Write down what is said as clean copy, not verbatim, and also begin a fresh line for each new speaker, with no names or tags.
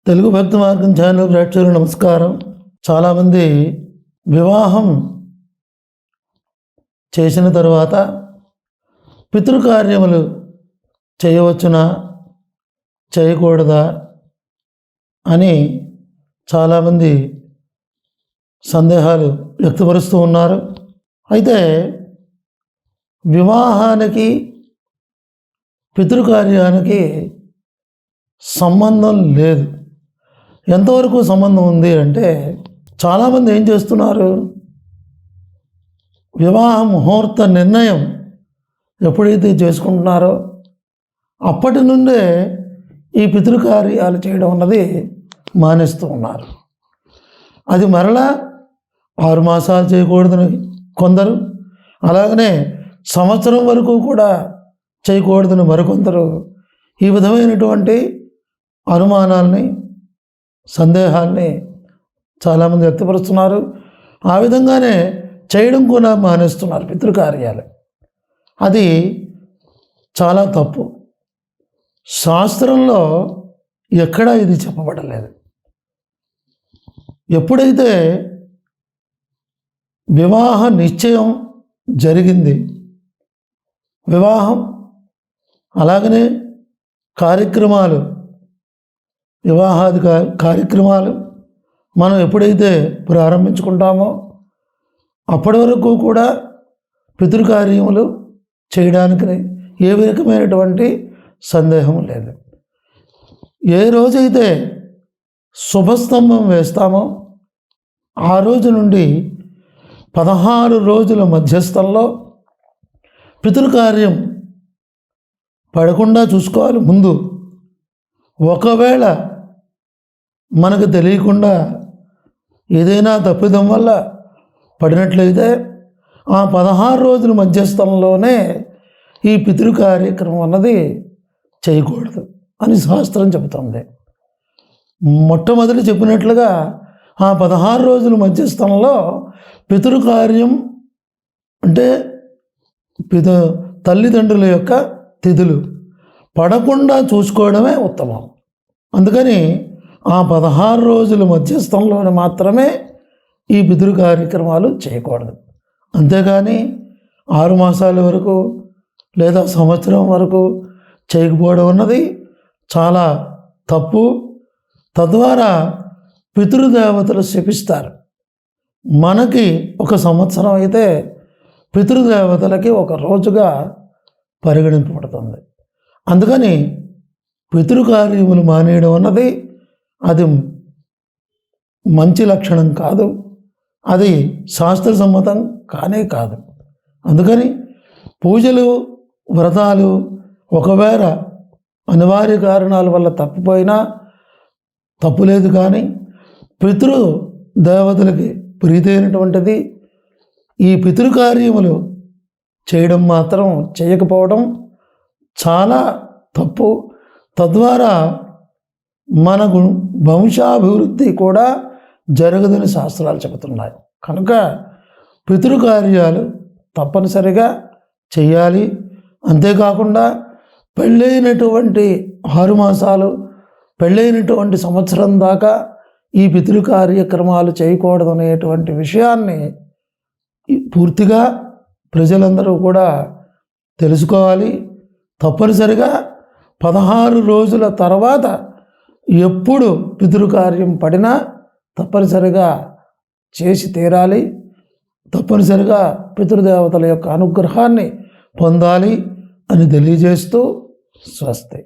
తెలుగు భక్తి మార్గం ఛానల్ ప్రేక్షకులకు నమస్కారం. చాలామంది వివాహం చేసిన తర్వాత పితృకార్యములు చేయవచ్చునా చేయకూడదా అని చాలామంది సందేహాలు వ్యక్తపరుస్తూ ఉన్నారు. అయితే వివాహానికి పితృకార్యానికి సంబంధం లేదు. ఎంతవరకు సంబంధం ఉంది అంటే, చాలామంది ఏం చేస్తున్నారు, వివాహ ముహూర్త నిర్ణయం ఎప్పుడైతే చేసుకుంటున్నారో అప్పటి నుండే ఈ పితృకార్యాలు చేయడం అన్నది మానేస్తూ ఉన్నారు. అది మరలా 6 మాసాలు చేయకూడదని కొందరు, అలాగనే సంవత్సరం వరకు కూడా చేయకూడదని మరికొందరు ఈ విధమైనటువంటి అనుమానాల్ని, సందేహాల్ని చాలామంది వ్యక్తపరుస్తున్నారు. ఆ విధంగానే చేయడం కూడా మానేస్తున్నారు పితృకార్యాలు. అది చాలా తప్పు. శాస్త్రంలో ఎక్కడా ఇది చెప్పబడలేదు. ఎప్పుడైతే వివాహ నిశ్చయం జరిగింది, వివాహం అలాగనే కార్యక్రమాలు, వివాహాది కార్యక్రమాలు మనం ఎప్పుడైతే ప్రారంభించుకుంటామో అప్పటి వరకు కూడా పితృకార్యములు చేయడానికి ఏ రకమైనటువంటి సందేహం లేదు. ఏ రోజైతే శుభస్తంభం వేస్తామో ఆ రోజు నుండి 16 రోజుల మధ్యస్థంలో పితృకార్యం పడకుండా చూసుకోవాలి. ముందు ఒకవేళ మనకు తెలియకుండా ఏదైనా తప్పిదం వల్ల పడినట్లయితే ఆ 16 రోజుల మధ్యస్థంలోనే ఈ పితృ కార్యక్రమం అన్నది చేయకూడదు అని శాస్త్రం చెబుతుంది. మొట్టమొదటి చెప్పినట్లుగా ఆ 16 రోజుల మధ్యస్థంలో పితృకార్యం అంటే తల్లిదండ్రుల యొక్క తిథులు పడకుండా చూసుకోవడమే ఉత్తమం. అందుకని ఆ 16 రోజుల మధ్యస్థంలోనే మాత్రమే ఈ పితృ కార్యక్రమాలు చేయకూడదు. అంతేగాని 6 మాసాల వరకు లేదా సంవత్సరం వరకు చేయకపోవడం అన్నది చాలా తప్పు. తద్వారా పితృదేవతలు శపిస్తారు. మనకి 1 సంవత్సరం అయితే పితృదేవతలకి 1 రోజుగా పరిగణింపబడుతుంది. అందుకని పితృకార్యములు మానేయడం అన్నది అది మంచి లక్షణం కాదు, అది శాస్త్ర సమ్మతం కానే కాదు. అందుకని పూజలు, వ్రతాలు ఒకవేళ అనివార్య కారణాల వల్ల తప్పిపోయినా తప్పులేదు. కానీ పితృ దేవతలకి ప్రీతి అయినటువంటిది ఈ పితృకార్యములు చేయడం మాత్రం చేయకపోవడం చాలా తప్పు. తద్వారా మనకు వంశాభివృద్ధి కూడా జరగదని శాస్త్రాలు చెబుతున్నాయి. కనుక పితృకార్యాలు తప్పనిసరిగా చేయాలి. అంతేకాకుండా పెళ్ళైనటువంటి 6 మాసాలు, పెళ్ళైనటువంటి సంవత్సరం దాకా ఈ పితృ కార్యక్రమాలు చేయకూడదనేటువంటి విషయాన్ని పూర్తిగా ప్రజలందరూ కూడా తెలుసుకోవాలి. తప్పనిసరిగా 16 రోజుల తర్వాత ఎప్పుడు పితృకార్యం పడినా తప్పనిసరిగా చేసి తీరాలి. తప్పనిసరిగా పితృదేవతల యొక్క అనుగ్రహాన్ని పొందాలి అని తెలియజేస్తూ స్వస్తి.